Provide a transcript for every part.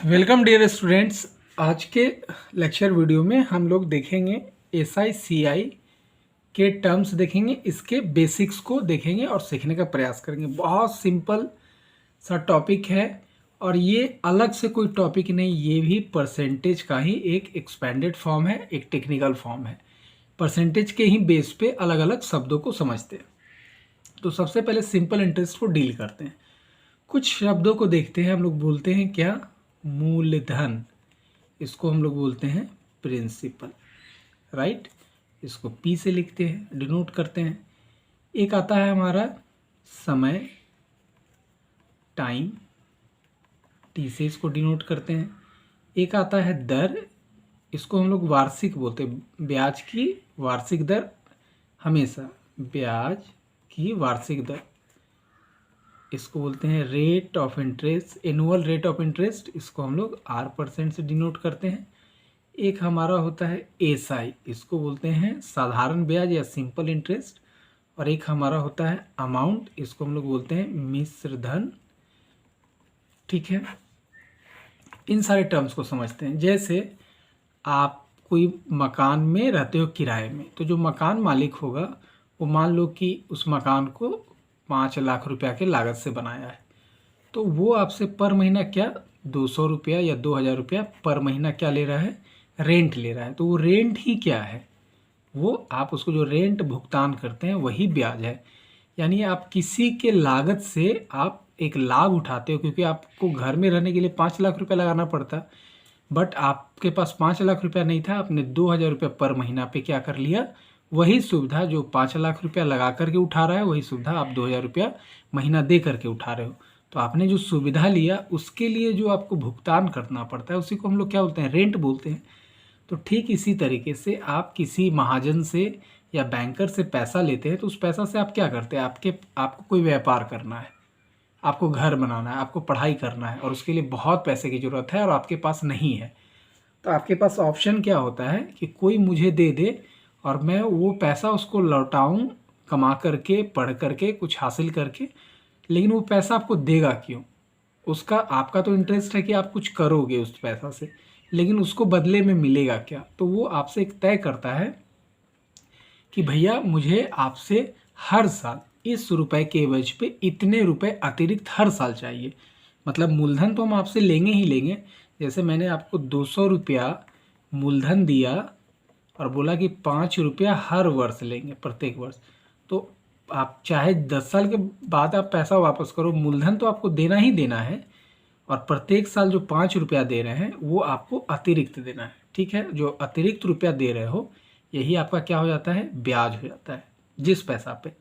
Welcome dear students. आज के lecture video में हम लोग देखेंगे SICI के टर्म्स देखेंगे, इसके बेसिक्स को देखेंगे और सीखने का प्रयास करेंगे। बहुत सिंपल सा टॉपिक है और ये अलग से कोई टॉपिक नहीं, ये भी परसेंटेज का ही एक एक्सपेंडेड फॉर्म है, एक टेक्निकल फॉर्म है। परसेंटेज के ही बेस पे अलग अलग शब्दों को समझते हैं। तो सबसे पहले सिंपल इंटरेस्ट को डील करते हैं। कुछ शब्दों को देखते हैं, हम लोग बोलते हैं क्या, मूलधन। इसको हम लोग बोलते हैं प्रिंसिपल, राइट। इसको P से लिखते हैं, डिनोट करते हैं। एक आता है हमारा समय, टाइम, T से इसको डिनोट करते हैं। एक आता है दर, इसको हम लोग वार्षिक बोलते हैं। ब्याज की वार्षिक दर, हमेशा ब्याज की वार्षिक दर, इसको बोलते हैं rate of interest, annual rate of interest. इसको हम लोग R% से डिनोट करते हैं। एक हमारा होता है SI, इसको बोलते हैं साधारण ब्याज या सिंपल इंटरेस्ट। और एक हमारा होता है अमाउंट, इसको हम लोग बोलते हैं मिश्र धन। ठीक है, इन सारे टर्म्स को समझते हैं। जैसे आप कोई मकान में रहते हो किराए में, तो जो मकान मालिक होगा वो मान लो कि उस मकान को 5 लाख रुपया के लागत से बनाया है, तो वो आपसे पर महीना क्या 200 रुपया या 2000 रुपया पर महीना क्या ले रहा है, रेंट ले रहा है। तो वो रेंट ही क्या है, वो आप उसको जो रेंट भुगतान करते हैं वही ब्याज है। यानी आप किसी के लागत से आप एक लाभ उठाते हो, क्योंकि आपको घर में रहने के लिए 5 लाख रुपया लगाना पड़ता, बट आपके पास 5 लाख रुपया नहीं था, आपने 2000 रुपया पर महीना पे क्या कर लिया, वही सुविधा जो 5 लाख रुपया लगा करके उठा रहा है, वही सुविधा आप 2000 रुपया महीना दे करके उठा रहे हो। तो आपने जो सुविधा लिया उसके लिए जो आपको भुगतान करना पड़ता है उसी को हम लोग क्या बोलते हैं, रेंट बोलते हैं। तो ठीक इसी तरीके से आप किसी महाजन से या बैंकर से पैसा लेते हैं, तो उस पैसा से आप क्या करते हैं, आपको कोई व्यापार करना है, आपको घर बनाना है, आपको पढ़ाई करना है, और उसके लिए बहुत पैसे की ज़रूरत है और आपके पास नहीं है। तो आपके पास ऑप्शन क्या होता है कि कोई मुझे दे दे और मैं वो पैसा उसको लौटाऊं, कमा करके, पढ़ करके, कुछ हासिल करके। लेकिन वो पैसा आपको देगा क्यों, उसका आपका तो इंटरेस्ट है कि आप कुछ करोगे उस पैसा से, लेकिन उसको बदले में मिलेगा क्या। तो वो आपसे एक तय करता है कि भैया मुझे आपसे हर साल इस रुपए के एवज पे इतने रुपए अतिरिक्त हर साल चाहिए। मतलब मूलधन तो हम आपसे लेंगे ही लेंगे। जैसे मैंने आपको 200 रुपया मूलधन दिया और बोला कि 5 रुपया हर वर्ष लेंगे, प्रत्येक वर्ष। तो आप चाहे 10 साल के बाद आप पैसा वापस करो, मूलधन तो आपको देना ही देना है, और प्रत्येक साल जो 5 रुपया दे रहे हैं वो आपको अतिरिक्त देना है। ठीक है, जो अतिरिक्त रुपया दे रहे हो यही आपका क्या हो जाता है, ब्याज हो जाता है जिस पैसा पे।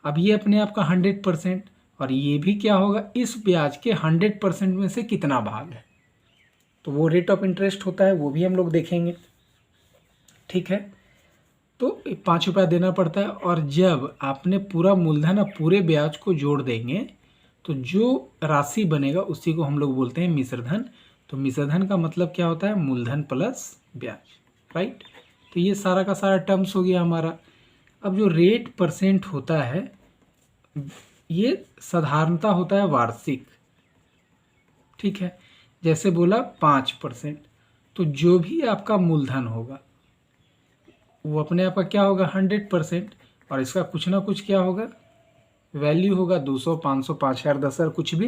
अब ये अपने आप का 100%, और ये भी क्या होगा, इस ब्याज के 100% में से कितना भाग है, तो वो रेट ऑफ इंटरेस्ट होता है, वो भी हम लोग देखेंगे। ठीक है, तो 5 रुपया देना पड़ता है, और जब आपने पूरा मूलधन और पूरे ब्याज को जोड़ देंगे तो जो राशि बनेगा उसी को हम लोग बोलते हैं मिश्रधन। तो मिश्रधन का मतलब क्या होता है, मूलधन प्लस ब्याज, राइट। तो ये सारा का सारा टर्म्स हो गया हमारा। अब जो रेट परसेंट होता है ये साधारणता होता है वार्षिक। ठीक है, जैसे बोला 5%, तो जो भी आपका मूलधन होगा वो अपने आप का क्या होगा, 100%, और इसका कुछ ना कुछ क्या होगा, वैल्यू होगा 200, 500, 5000, 10,000, कुछ भी।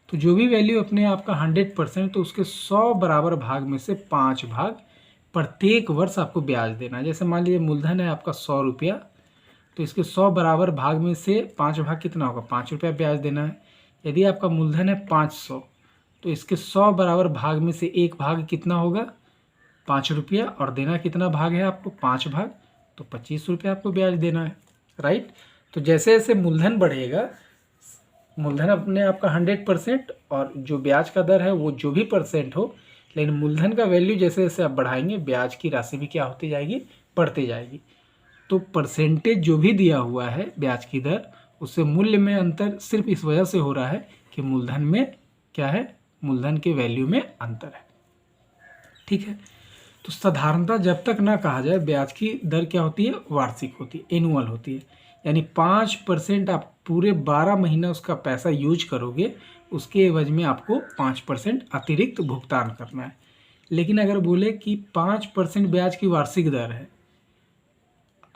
तो जो भी वैल्यू अपने आप का 100%, तो उसके 100 बराबर भाग में से 5 भाग प्रत्येक वर्ष आपको ब्याज देना है। जैसे मान लीजिए मूलधन है आपका 100 रुपया, तो इसके 100 बराबर भाग में से 5 भाग कितना होगा, 5 रुपया ब्याज देना है। यदि आपका मूलधन है 500, तो इसके 100 बराबर भाग में से एक भाग कितना होगा, 5 रुपया, और देना कितना भाग है आपको, 5 भाग, तो 25 रुपया आपको ब्याज देना है, राइट। तो जैसे जैसे मूलधन बढ़ेगा, मूलधन अपने आपका 100%, और जो ब्याज का दर है वो जो भी परसेंट हो, लेकिन मूलधन का वैल्यू जैसे जैसे आप बढ़ाएंगे ब्याज की राशि भी क्या होती जाएगी, बढ़ती जाएगी। तो परसेंटेज जो भी दिया हुआ है ब्याज की दर, उससे मूल्य में अंतर सिर्फ इस वजह से हो रहा है कि मूलधन में क्या है, मूलधन के वैल्यू में अंतर है। ठीक है, तो साधारणता जब तक ना कहा जाए, ब्याज की दर क्या होती है, वार्षिक होती है, एनुअल होती है। यानी 5% आप पूरे 12 महीना उसका पैसा यूज करोगे, उसके एवज में आपको 5% अतिरिक्त भुगतान करना है। लेकिन अगर बोले कि 5% ब्याज की वार्षिक दर है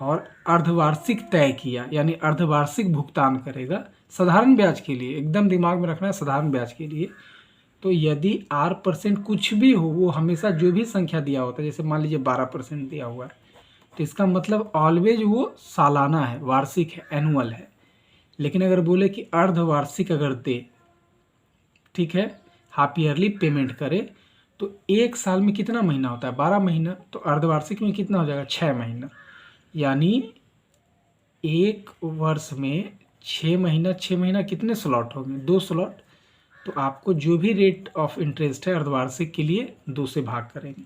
और अर्धवार्षिक तय किया, यानी अर्धवार्षिक भुगतान करेगा साधारण ब्याज के लिए, एकदम दिमाग में रखना है साधारण ब्याज के लिए, तो यदि R% कुछ भी हो, वो हमेशा जो भी संख्या दिया होता है, जैसे मान लीजिए 12% दिया हुआ है, तो इसका मतलब ऑलवेज वो सालाना है, वार्षिक है, एनुअल है। लेकिन अगर बोले कि अर्धवार्षिक अगर दे, ठीक है, हाफ ईयरली पेमेंट करे, तो एक साल में कितना महीना होता है? 12 महीना। तो अर्धवार्षिक में कितना हो जाएगा? 6 महीना। यानी एक वर्ष में 6 महीना, 6 महीना कितने स्लॉट होंगे? 2 स्लॉट। तो आपको जो भी रेट ऑफ इंटरेस्ट है अर्धवार्षिक के लिए 2 से भाग करेंगे,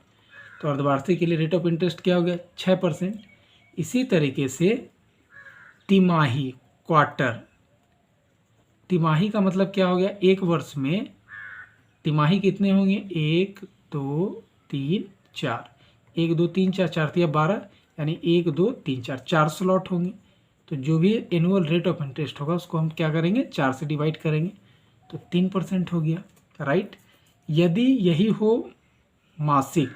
तो अर्धवार्षिक के लिए रेट ऑफ इंटरेस्ट क्या हो गया? 6%। इसी तरीके से तिमाही, क्वार्टर, तिमाही का मतलब क्या हो गया? एक वर्ष में तिमाही कितने होंगे? 1 2 3 4, 1 2 3 4, 4 तिया 12, यानी 1 2 3 4, 4 स्लॉट होंगे। तो जो भी एनुअल रेट ऑफ इंटरेस्ट होगा उसको हम क्या करेंगे? 4 से डिवाइड करेंगे, तो 3% हो गया, राइट। यदि यही हो मासिक,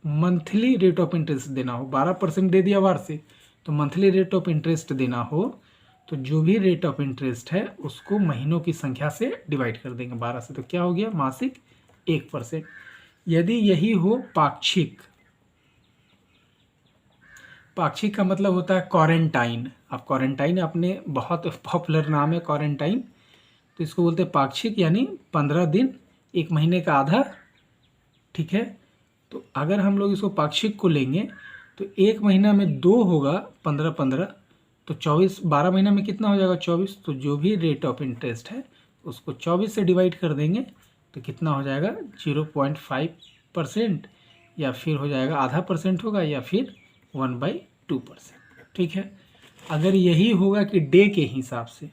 मंथली रेट ऑफ इंटरेस्ट देना हो, 12% दे दिया वार्षिक, तो मंथली रेट ऑफ इंटरेस्ट देना हो तो जो भी रेट ऑफ इंटरेस्ट है उसको महीनों की संख्या से डिवाइड कर देंगे 12 से, तो क्या हो गया? मासिक 1%। यदि यही हो पाक्षिक, पाक्षिक का मतलब होता है क्वारंटाइन। अब क्वारंटाइन अपने बहुत पॉपुलर नाम है क्वारंटाइन, तो इसको बोलते हैं पाक्षिक, यानी 15 दिन, एक महीने का आधा, ठीक है। तो अगर हम लोग इसको पाक्षिक को लेंगे तो एक महीना में 2 होगा, 15-15, तो 24, 12 महीना में कितना हो जाएगा? 24। तो जो भी रेट ऑफ इंटरेस्ट है उसको 24 से डिवाइड कर देंगे, तो कितना हो जाएगा? 0.5%, या फिर हो जाएगा आधा % होगा, या फिर 1/2%, ठीक है। अगर यही होगा कि डे के हिसाब से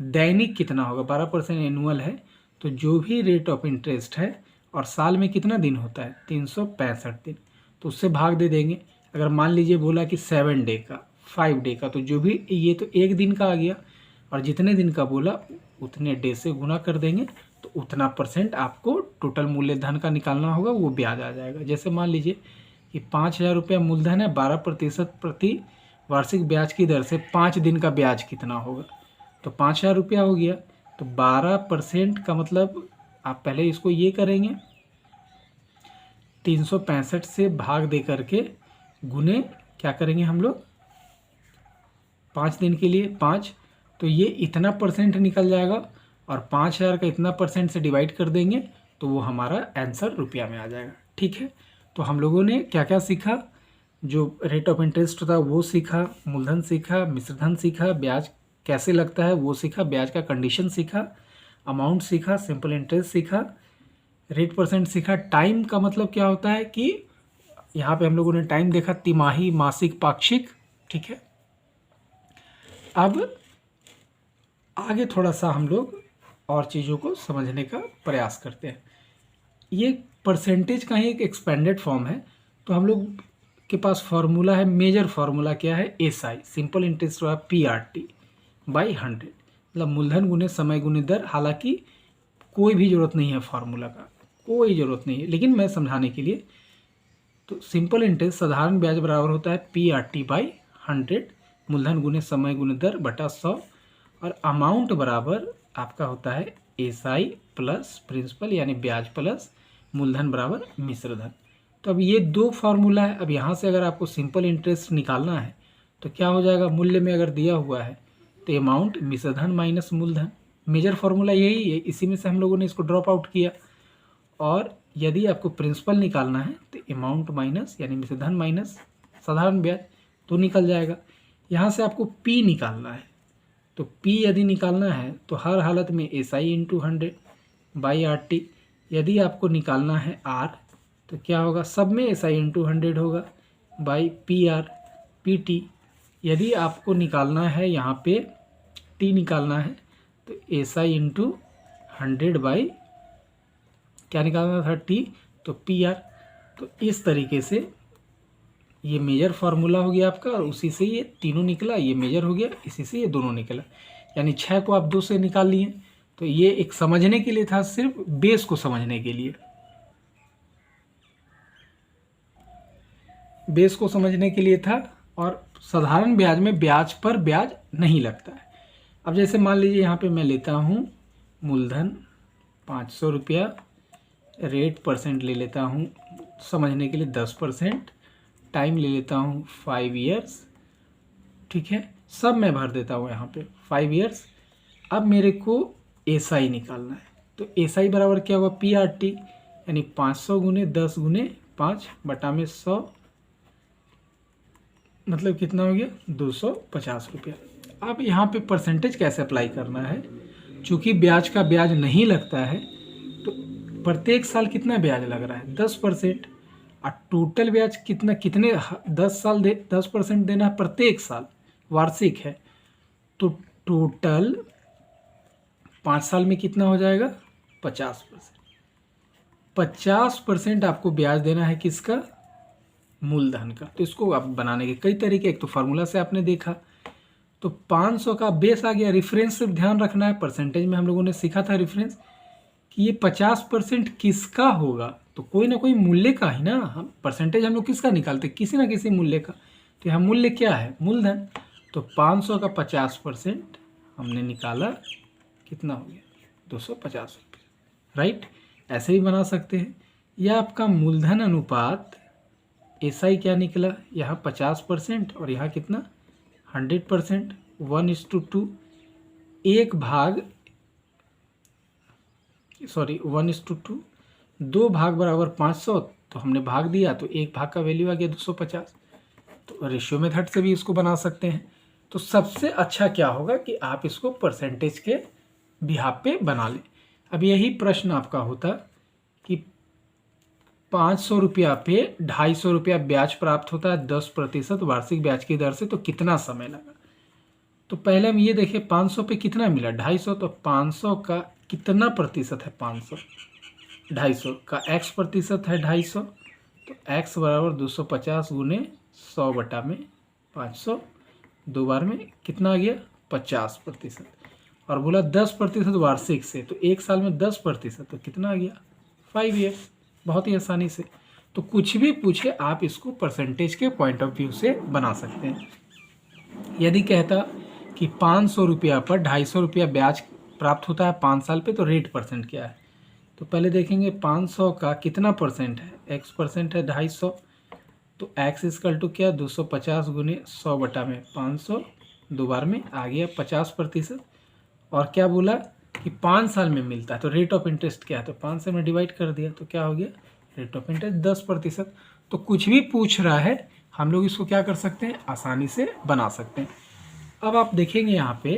दैनिक कितना होगा? 12% एनुअल है, तो जो भी रेट ऑफ इंटरेस्ट है और साल में कितना दिन होता है? 365 दिन, तो उससे भाग दे देंगे। अगर मान लीजिए बोला कि 7 डे का, 5 डे का, तो जो भी, ये तो एक दिन का आ गया, और जितने दिन का बोला उतने डे से गुना कर देंगे, तो उतना % आपको टोटल मूलधन का निकालना होगा, वो ब्याज आ जाएगा। जैसे मान लीजिए कि 5,000 रुपया मूलधन है, 12% प्रति वार्षिक ब्याज की दर से 5 दिन का ब्याज कितना होगा? तो 5,000 रुपया हो गया। तो 12% का मतलब आप पहले इसको ये करेंगे, 365 से भाग दे करके गुने क्या करेंगे हम लोग? 5 दिन के लिए 5, तो ये इतना % निकल जाएगा, और 5,000 का इतना % से डिवाइड कर देंगे, तो वो हमारा आंसर रुपया में आ जाएगा, ठीक है। तो हम लोगों ने क्या क्या सीखा? जो रेट ऑफ इंटरेस्ट था वो सीखा, मूलधन सीखा, मिश्रधन सीखा, ब्याज कैसे लगता है वो सीखा, ब्याज का कंडीशन सीखा, अमाउंट सीखा, सिंपल इंटरेस्ट सीखा, रेट % सीखा। टाइम का मतलब क्या होता है कि यहाँ पे हम लोगों ने टाइम देखा, तिमाही, मासिक, पाक्षिक, ठीक है। अब आगे थोड़ा सा हम लोग और चीज़ों को समझने का प्रयास करते हैं। ये परसेंटेज का ही एक एक्सपेंडेड फॉर्म है, तो हम लोग के पास फार्मूला है, मेजर फार्मूला क्या है? SI, सिंपल इंटरेस्ट हुआ PRT/100, मतलब मूलधन गुने समय गुने दर। हालांकि कोई भी ज़रूरत नहीं है फार्मूला का, कोई ज़रूरत नहीं है, लेकिन मैं समझाने के लिए, तो सिंपल इंटरेस्ट साधारण ब्याज बराबर होता है PRT/100, मूलधन गुने समय गुने दर बटा 100, और अमाउंट बराबर आपका होता है SI प्लस प्रिंसिपल, यानी ब्याज प्लस मूलधन बराबर मिश्रधन। तो अब ये 2 फार्मूला है। अब यहाँ से अगर आपको सिंपल इंटरेस्ट निकालना है तो क्या हो जाएगा? मूल्य में अगर दिया हुआ है तो अमाउंट मिश्रधन माइनस मूलधन, मेजर फार्मूला यही है, इसी में से हम लोगों ने इसको ड्रॉप आउट किया। और यदि आपको प्रिंसिपल निकालना है तो अमाउंट माइनस, यानी मिश्रधन माइनस साधारण ब्याज, तो निकल जाएगा। यहाँ से आपको P निकालना है, तो P यदि निकालना है तो हर हालत में SI × 100/RT। यदि आपको निकालना है R, तो क्या होगा? सब में SI × 100 होगा PR/PT। यदि आपको निकालना है यहाँ पे T निकालना है, तो SI × 100/ क्या निकालना था? T, तो PR। तो इस तरीके से ये मेजर फार्मूला हो गया आपका, और उसी से ये तीनों निकला, ये मेजर हो गया, इसी से ये दोनों निकला। यानी 6 को आप 2 से निकाल लिए तो ये एक समझने के लिए था, सिर्फ बेस को समझने के लिए, बेस को समझने के लिए था। और साधारण ब्याज में ब्याज पर ब्याज नहीं लगता है। अब जैसे मान लीजिए यहाँ पे मैं लेता हूँ मूलधन 500 रुपया, रेट परसेंट ले लेता हूँ समझने के लिए 10%, टाइम ले लेता हूँ 5 ईयर्स, ठीक है, सब मैं भर देता हूँ यहाँ पे 5 ईयर्स। अब मेरे को एसआई निकालना है, तो एसआई बराबर क्या होगा, PRT, यानी 500 गुने 10 गुने 5 बटा में 100, मतलब कितना हो गया 250 रुपया। अब यहाँ पे परसेंटेज कैसे अप्लाई करना है, चूँकि ब्याज का ब्याज नहीं लगता है तो प्रत्येक साल कितना ब्याज लग रहा है 10%, और टोटल ब्याज कितना, कितने 10% देना है प्रत्येक साल, वार्षिक है, तो टोटल 5 साल में कितना हो जाएगा 50%। 50% आपको ब्याज देना है किसका, मूलधन का। तो इसको आप बनाने के कई तरीके, एक तो फार्मूला से आपने देखा, तो 500 का बेस आ गया। रेफरेंस सिर्फ ध्यान रखना है, परसेंटेज में हम लोगों ने सीखा था रेफरेंस कि ये 50% किसका होगा, तो कोई ना कोई मूल्य का ही ना, हम परसेंटेज हम लोग किसका निकालते, किसी ना किसी मूल्य का। तो यहाँ मूल्य क्या है, मूलधन। तो 500 का 50% हमने निकाला, कितना हो गया 250 रुपये, राइट। ऐसे ही बना सकते हैं। या आपका मूलधन अनुपात एसआई क्या निकला, यहाँ 50% और यहाँ कितना 100%, 1:2, 1:2, 2 भाग बराबर 500, तो हमने भाग दिया तो 1 भाग का वैल्यू आ गया 250। तो रेशियो मेथड से भी इसको बना सकते हैं। तो सबसे अच्छा क्या होगा कि आप इसको परसेंटेज के बिहाफ पे बना लें। अब यही प्रश्न आपका होता कि 500 रुपया पे 250 रुपया ब्याज प्राप्त होता है 10% वार्षिक ब्याज की दर से, तो कितना समय लगा। तो पहले हम ये देखें 500 पे कितना मिला 250, तो 500 का कितना प्रतिशत है 500, 250 का x प्रतिशत है 250, तो x बराबर 250 गुने 100 बटा में 500, 2 बार में कितना आ गया 50%, और बोला 10% वार्षिक से, तो एक साल में 10%, तो कितना आ गया 5 ईयर्स। बहुत ही आसानी से, तो कुछ भी पूछे आप इसको परसेंटेज के पॉइंट ऑफ व्यू से बना सकते हैं। यदि कहता कि 500 रुपया पर 250 रुपया ब्याज प्राप्त होता है 5 साल पे, तो रेट परसेंट क्या है, तो पहले देखेंगे 500 का कितना परसेंट है, x परसेंट है 250, तो x इक्वल टू क्या 250 गुने 100 बटा में 500, 2 बार में आ गया 50%, और क्या बोला कि 5 साल में मिलता है, तो रेट ऑफ इंटरेस्ट क्या है, तो 5 से में डिवाइड कर दिया, तो क्या हो गया रेट ऑफ इंटरेस्ट 10%। तो कुछ भी पूछ रहा है हम लोग इसको क्या कर सकते हैं, आसानी से बना सकते हैं। अब आप देखेंगे यहाँ पे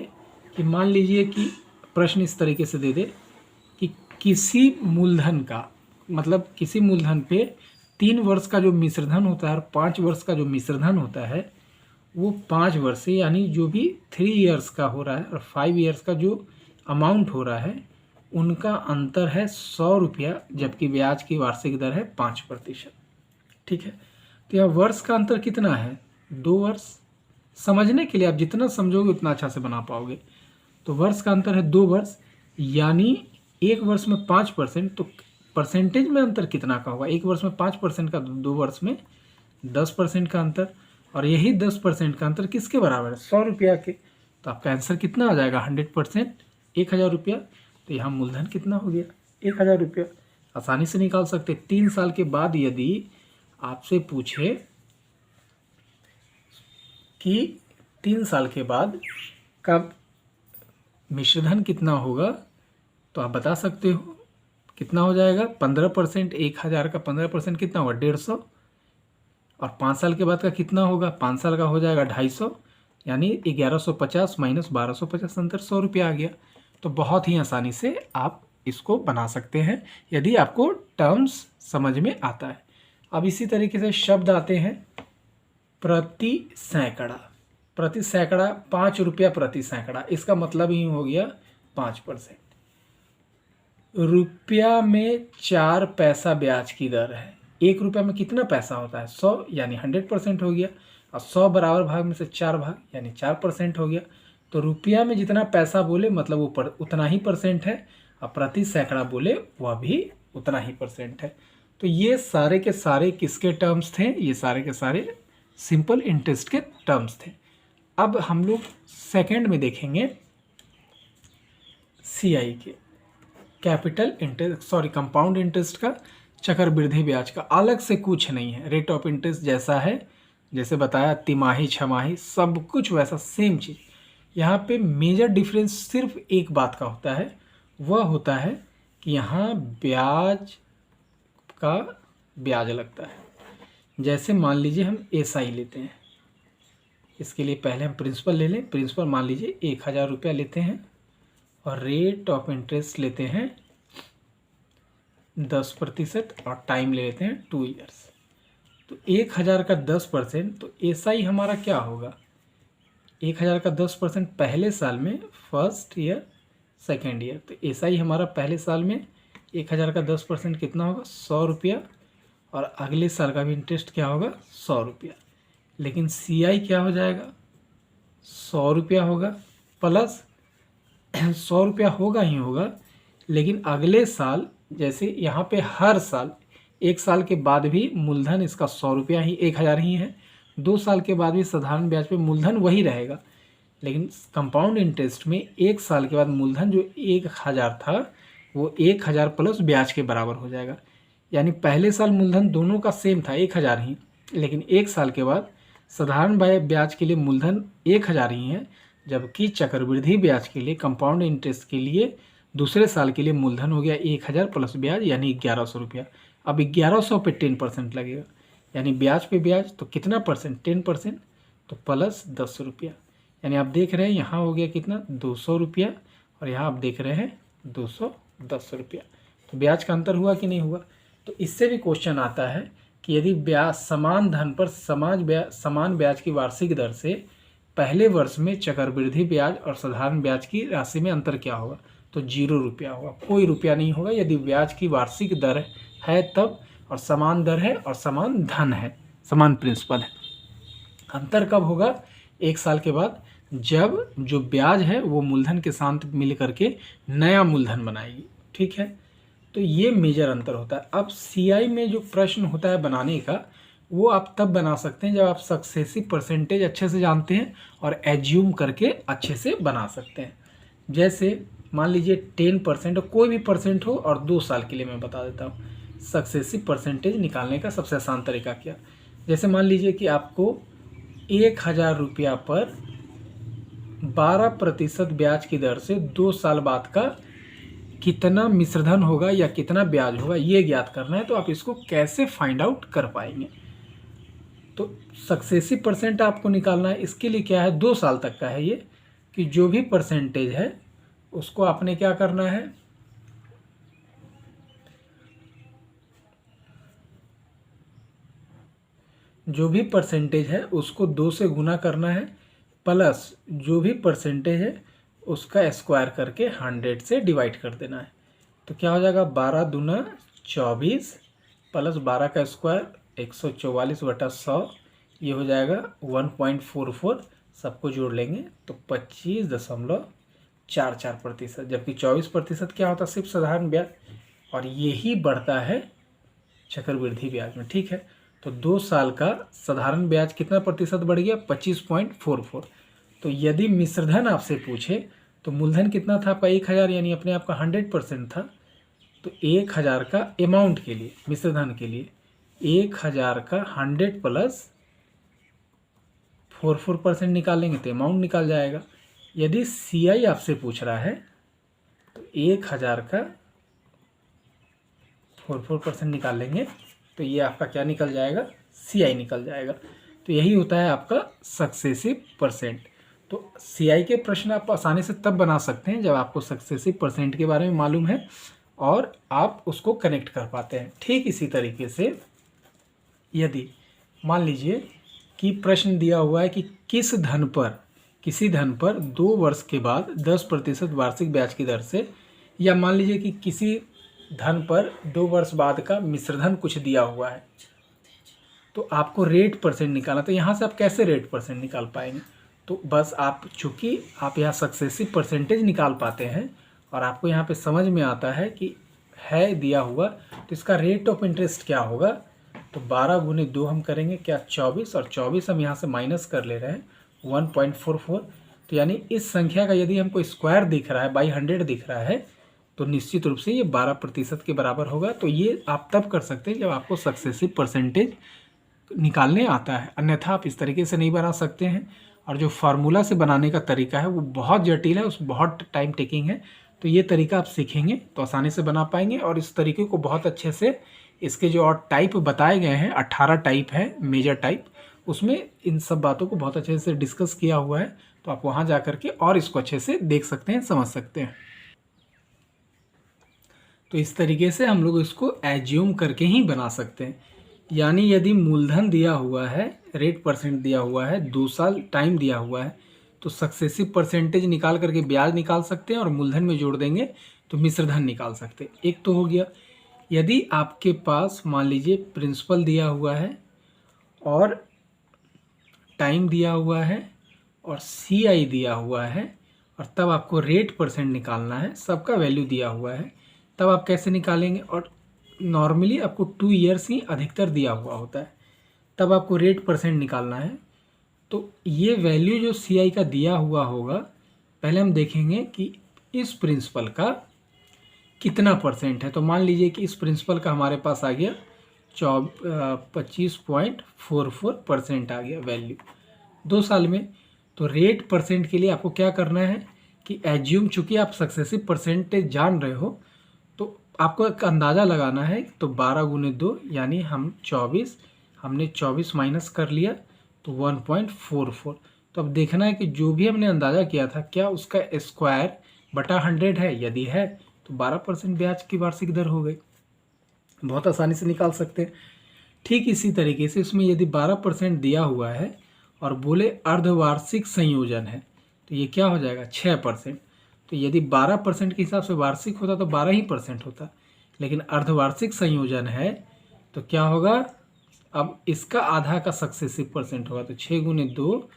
कि मान लीजिए कि प्रश्न इस तरीके से दे दे कि किसी मूलधन का, मतलब किसी मूलधन पे 3 वर्ष का जो मिश्रधन होता है और 5 वर्ष का जो मिश्रधन होता है, वो 5 वर्ष से यानी जो भी 3 इयर्स का हो रहा है और 5 इयर्स का जो अमाउंट हो रहा है, उनका अंतर है 100 रुपया, जबकि ब्याज की वार्षिक दर है 5%, ठीक है। तो यह वर्ष का अंतर कितना है 2 वर्ष। समझने के लिए आप जितना समझोगे उतना अच्छा से बना पाओगे। तो वर्ष का अंतर है 2 वर्ष, यानी एक वर्ष में 5%, तो परसेंटेज में अंतर कितना का होगा, एक वर्ष में 5% का, 2 वर्ष में 10% का अंतर, और यही 10% का अंतर किसके बराबर है 100 रुपया के। तो आपका आंसर कितना आ जाएगा 100%, 1000 रुपया। तो यहाँ मूलधन कितना हो गया 1000 रुपया। आसानी से निकाल सकते। 3 साल के बाद यदि आपसे पूछे कि 3 साल के बाद कब मिश्रधन कितना होगा, तो आप बता सकते हो कितना हो जाएगा 15%, 1000 का 15% कितना होगा 150, और 5 साल के बाद का कितना होगा, 5 साल का हो जाएगा 250, यानी 1150 माइनस 1250, अंतर 100 रुपया आ गया। तो बहुत ही आसानी से आप इसको बना सकते हैं यदि आपको टर्म्स समझ में आता है। अब इसी तरीके से शब्द आते हैं प्रति सैकड़ा। प्रति सैकड़ा 5 रुपया प्रति सैकड़ा, इसका मतलब ही हो गया 5%। रुपया में 4 पैसा ब्याज की दर है। 1 रुपया में कितना पैसा होता है 100, यानी 100% हो गया, और 100 बराबर भाग में से 4 भाग यानी 4% हो गया। तो रुपया में जितना पैसा बोले मतलब वो उतना ही परसेंट है, और प्रति सैकड़ा बोले वह भी उतना ही परसेंट है। तो ये सारे के सारे किसके टर्म्स थे? ये सारे के सारे सिंपल इंटरेस्ट के टर्म्स थे। अब हम लोग सेकंड में देखेंगे सीआई के, कैपिटल इंटरेस्ट कंपाउंड इंटरेस्ट का, चक्रवृद्धि ब्याज का। अलग से कुछ नहीं है, रेट ऑफ इंटरेस्ट जैसा है, जैसे बताया तिमाही छमाही सब कुछ वैसा सेम चीज़। यहाँ पे मेजर डिफरेंस सिर्फ एक बात का होता है, वह होता है कि यहाँ ब्याज का ब्याज लगता है। जैसे मान लीजिए हम एसआई लेते हैं, इसके लिए पहले हम प्रिंसिपल ले लें। प्रिंसिपल मान लीजिए 1000 रुपया लेते हैं और रेट ऑफ इंटरेस्ट लेते हैं 10% और टाइम ले लेते हैं 2 ईयर्स। तो 1000 का 10%, तो एसआई हमारा क्या होगा? 1000 का 10% पहले साल में फर्स्ट ईयर सेकेंड ईयर, तो एसआई हमारा पहले साल में 1000 का 10% कितना होगा? 100 रुपया, और अगले साल का भी इंटरेस्ट क्या होगा? 100 रुपया। लेकिन सीआई क्या हो जाएगा? 100 रुपया होगा प्लस 100 रुपया होगा ही होगा, लेकिन अगले साल जैसे यहाँ पे हर साल 1 साल के बाद भी मूलधन इसका 100 रुपया ही 1000 ही है, 2 साल के बाद भी साधारण ब्याज पे मूलधन वही रहेगा। लेकिन कंपाउंड इंटरेस्ट में 1 साल के बाद मूलधन जो 1000 था वो 1000 प्लस ब्याज के बराबर हो जाएगा। यानी पहले साल मूलधन दोनों का सेम था 1000 ही, लेकिन 1 साल के बाद साधारण ब्याज के लिए मूलधन 1000 ही है, जबकि चक्रवृद्धि ब्याज के लिए कंपाउंड इंटरेस्ट के लिए दूसरे साल के लिए मूलधन हो गया 1000 प्लस ब्याज यानी 1100 रुपया। अब 1100 पे 10% लगेगा, यानी ब्याज पे ब्याज तो कितना परसेंट? 10%, तो प्लस 10 रुपया। यानी आप देख रहे हैं यहाँ हो गया कितना? 200 रुपया, और यहाँ आप देख रहे हैं 210 रुपया। तो ब्याज का अंतर हुआ कि नहीं हुआ? तो इससे भी क्वेश्चन आता है कि यदि ब्याज समान धन पर समान ब्याज की वार्षिक दर से पहले वर्ष में चक्रवृद्धि ब्याज और साधारण ब्याज की राशि में अंतर क्या होगा? तो 0 रुपया होगा, कोई रुपया नहीं होगा यदि ब्याज की वार्षिक दर है तब, और समान दर है और समान धन है, समान प्रिंसिपल है। अंतर कब होगा? 1 साल के बाद, जब जो ब्याज है वो मूलधन के साथ मिल करके नया मूलधन बनाएगी। ठीक है, तो ये मेजर अंतर होता है। अब सीआई में जो प्रश्न होता है बनाने का, वो आप तब बना सकते हैं जब आप सक्सेसिव परसेंटेज अच्छे से जानते हैं और एज्यूम करके अच्छे से बना सकते हैं। जैसे मान लीजिए 10% और कोई भी परसेंट हो और 2 साल के लिए मैं बता देता हूँ सक्सेसिव परसेंटेज निकालने का सबसे आसान तरीका क्या। जैसे मान लीजिए कि आपको 1000 रुपया पर 12% ब्याज की दर से 2 साल बाद का कितना मिश्रधन होगा या कितना ब्याज होगा ये ज्ञात करना है, तो आप इसको कैसे फाइंड आउट कर पाएंगे? तो सक्सेसिव परसेंट आपको निकालना है, इसके लिए क्या है? 2 साल तक का है ये, कि जो भी परसेंटेज है उसको आपने क्या करना है? जो भी परसेंटेज है उसको 2 से गुना करना है, प्लस जो भी परसेंटेज है उसका स्क्वायर करके 100 से डिवाइड कर देना है। तो क्या हो जाएगा? 12 दूना 24 प्लस 12 का स्क्वायर 144/100, ये हो जाएगा 1.44। सबको जोड़ लेंगे तो 25.44%, जबकि 24% क्या होता है? सिर्फ साधारण ब्याज, और यही बढ़ता है चक्रवृद्धि ब्याज में। ठीक है, तो 2 साल का साधारण ब्याज कितना प्रतिशत बढ़ गया? 25.44। तो यदि मिश्रधन आपसे पूछे तो मूलधन कितना था आपका? 1000, यानी अपने आप का 100% था। तो 1000 का अमाउंट के लिए, मिश्रधन के लिए 1000 का 100 प्लस 44% निकालेंगे तो अमाउंट निकाल जाएगा। यदि सीआई आपसे पूछ रहा है तो 1000 का 44% निकालेंगे तो ये आपका क्या निकल जाएगा? सीआई निकल जाएगा। तो यही होता है आपका सक्सेसिव परसेंट। तो सीआई के प्रश्न आप आसानी से तब बना सकते हैं जब आपको सक्सेसिव परसेंट के बारे में मालूम है और आप उसको कनेक्ट कर पाते हैं। ठीक इसी तरीके से यदि मान लीजिए कि प्रश्न दिया हुआ है कि किसी धन पर 2 वर्ष के बाद 10% वार्षिक ब्याज की दर से, या मान लीजिए कि किसी धन पर 2 वर्ष बाद का मिश्रधन कुछ दिया हुआ है, तो आपको रेट परसेंट निकालना। तो यहाँ से आप कैसे रेट परसेंट निकाल पाएंगे? तो बस आप चूँकि आप यहाँ सक्सेसिव परसेंटेज निकाल पाते हैं और आपको यहाँ पे समझ में आता है कि है दिया हुआ, तो इसका रेट ऑफ इंटरेस्ट क्या होगा, तो 12 गुने 2 हम करेंगे क्या 24, और 24 हम यहाँ से माइनस कर ले रहे हैं 1.44। तो यानी इस संख्या का यदि हमको स्क्वायर दिख रहा है, बाई 100 दिख रहा है, तो निश्चित रूप से ये 12% के बराबर होगा। तो ये आप तब कर सकते हैं जब आपको सक्सेसिव परसेंटेज निकालने आता है, अन्यथा आप इस तरीके से नहीं बना सकते हैं। और जो फार्मूला से बनाने का तरीका है वो बहुत जटिल है, उस बहुत टाइम टेकिंग है। तो ये तरीका आप सीखेंगे तो आसानी से बना पाएंगे। और इस तरीके को बहुत अच्छे से, इसके जो और टाइप बताए गए हैं 18 टाइप है मेजर टाइप, उसमें इन सब बातों को बहुत अच्छे से डिस्कस किया हुआ है। तो आप वहाँ जा कर के और इसको अच्छे से देख सकते हैं, समझ सकते हैं। तो इस तरीके से हम लोग इसको एज्यूम करके ही बना सकते हैं। यानी यदि मूलधन दिया हुआ है, रेट परसेंट दिया हुआ है, 2 साल टाइम दिया हुआ है, तो सक्सेसिव परसेंटेज निकाल करके ब्याज निकाल सकते हैं और मूलधन में जोड़ देंगे तो मिश्रधन निकाल सकते हैं। एक तो हो गया। यदि आपके पास मान लीजिए प्रिंसिपल दिया हुआ है और टाइम दिया हुआ है और CI दिया हुआ है, और तब आपको रेट परसेंट निकालना है, सबका वैल्यू दिया हुआ है, तब आप कैसे निकालेंगे। और नॉर्मली आपको 2 ईयर्स ही अधिकतर दिया हुआ होता है, तब आपको रेट परसेंट निकालना है। तो ये वैल्यू जो CI का दिया हुआ होगा, पहले हम देखेंगे कि इस प्रिंसिपल का कितना परसेंट है। तो मान लीजिए कि इस प्रिंसिपल का हमारे पास आ गया 25.44% आ गया वैल्यू 2 साल में। तो रेट परसेंट के लिए आपको क्या करना है कि एज्यूम, चूँकि आप सक्सेसिव परसेंटेज जान रहे हो तो आपको एक अंदाज़ा लगाना है। तो 12 गुने 2 यानी हमने 24 माइनस कर लिया तो 1.44। तो अब देखना है कि जो भी हमने अंदाज़ा किया था क्या उसका स्क्वायर बटा 100 है। यदि है तो 12% ब्याज की वार्षिक दर हो गई। बहुत आसानी से निकाल सकते हैं। ठीक इसी तरीके से इसमें यदि 12% दिया हुआ है और बोले अर्धवार्षिक संयोजन है, तो ये क्या हो जाएगा 6%। तो यदि 12% के हिसाब से वार्षिक होता तो 12% होता, लेकिन अर्धवार्षिक संयोजन है तो क्या होगा, अब इसका आधा का सक्सेसिव परसेंट होगा। तो 6 गुने 2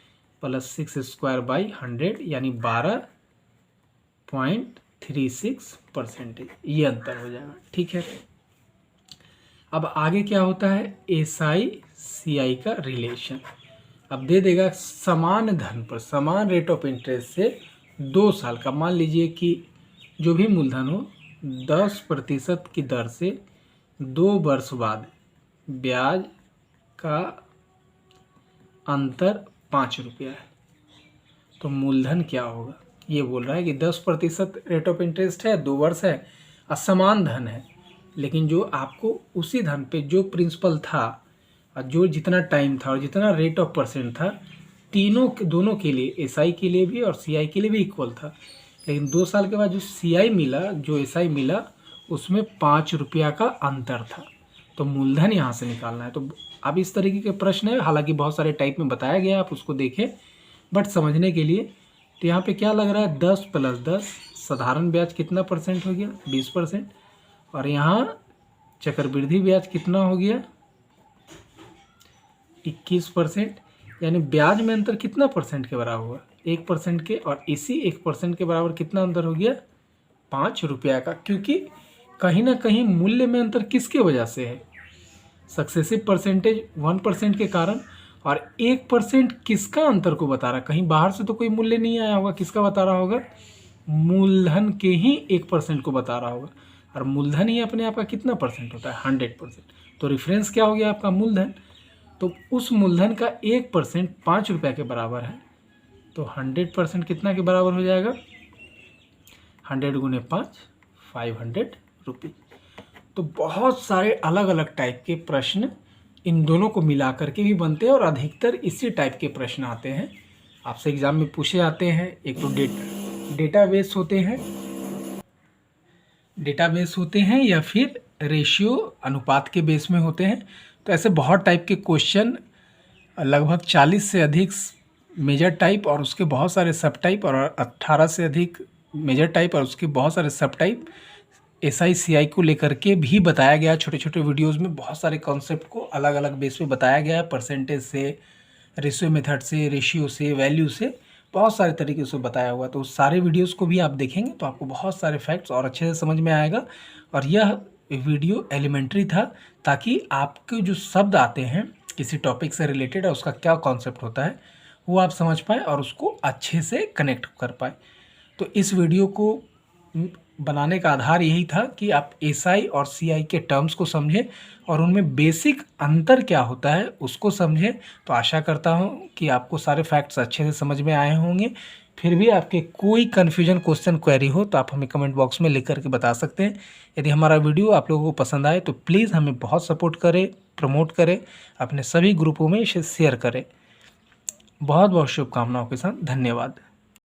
प्लस 6 स्क्वायर बाई 100 यानी 12.36%, ये अंतर हो जाएगा। ठीक है। अब आगे क्या होता है, SI CI का रिलेशन। अब दे देगा समान धन पर समान रेट ऑफ इंटरेस्ट से 2 साल का, मान लीजिए कि जो भी मूलधन हो 10% की दर से 2 वर्ष बाद ब्याज का अंतर 5 रुपया है। तो मूलधन क्या होगा, ये बोल रहा है कि 10% रेट ऑफ इंटरेस्ट है, 2 वर्ष है, असमान धन है, लेकिन जो आपको उसी धन पे जो प्रिंसिपल था और जो जितना टाइम था और जितना रेट ऑफ परसेंट था, दोनों के लिए SI के लिए भी और CI के लिए भी इक्वल था। लेकिन 2 साल के बाद जो CI मिला, जो SI मिला, उसमें 5 रुपया का अंतर था। तो मूलधन यहाँ से निकालना है। तो अब इस तरीके के प्रश्न है, हालांकि बहुत सारे टाइप में बताया गया, आप उसको देखें, बट समझने के लिए। तो यहाँ पे क्या लग रहा है 10 + 10 साधारण ब्याज कितना परसेंट हो गया 20%, और यहाँ चक्रवृद्धि ब्याज कितना हो गया 21%। यानी ब्याज में अंतर कितना परसेंट के बराबर हुआ 1% के, और इसी 1% के बराबर कितना अंतर हो गया 5 रुपया का। क्योंकि कहीं ना कहीं मूल्य में अंतर किसके वजह से है, सक्सेसिव परसेंटेज 1% के कारण, और 1% किसका अंतर को बता रहा है, कहीं बाहर से तो कोई मूल्य नहीं आया होगा, किसका बता रहा होगा, मूलधन के ही 1% को बता रहा होगा। और मूलधन ही अपने आप का कितना परसेंट होता है 100%। तो रेफरेंस क्या हो गया आपका मूलधन। तो उस मूलधन का 1% 5 रुपये के बराबर है। तो 100% कितना के बराबर हो जाएगा 100 गुने 5 500 रुपये। तो बहुत सारे अलग अलग टाइप के प्रश्न इन दोनों को मिला करके भी बनते हैं, और अधिकतर इसी टाइप के प्रश्न आते हैं, आपसे एग्जाम में पूछे जाते हैं। एक तो डेटाबेस होते हैं या फिर रेशियो अनुपात के बेस में होते हैं। तो ऐसे बहुत टाइप के क्वेश्चन, लगभग 40 से अधिक मेजर टाइप और उसके बहुत सारे सब टाइप, और 18 से अधिक मेजर टाइप और उसके बहुत सारे सब टाइप SI CI को लेकर के भी बताया गया। छोटे छोटे वीडियोस में बहुत सारे कॉन्सेप्ट को अलग अलग बेस पे बताया गया है, परसेंटेज से रेशियो मेथड से, रेशियो से, वैल्यू से, बहुत सारे तरीके से बताया हुआ। तो उस सारे वीडियोस को भी आप देखेंगे तो आपको बहुत सारे फैक्ट्स और अच्छे से समझ में आएगा। और यह वीडियो एलिमेंट्री था ताकि आपके जो शब्द आते हैं किसी टॉपिक से रिलेटेड है, उसका क्या कॉन्सेप्ट होता है वो आप समझ पाए और उसको अच्छे से कनेक्ट कर पाए। तो इस वीडियो को बनाने का आधार यही था कि आप एसआई और सीआई के टर्म्स को समझें और उनमें बेसिक अंतर क्या होता है उसको समझें। तो आशा करता हूँ कि आपको सारे फैक्ट्स अच्छे से समझ में आए होंगे। फिर भी आपके कोई कन्फ्यूजन, क्वेश्चन, क्वेरी हो तो आप हमें कमेंट बॉक्स में लिख करके बता सकते हैं। यदि हमारा वीडियो आप लोगों को पसंद आए तो प्लीज़ हमें बहुत सपोर्ट करें, प्रमोट करें, अपने सभी ग्रुपों में इसे शेयर करें। बहुत बहुत शुभकामनाओं के साथ धन्यवाद।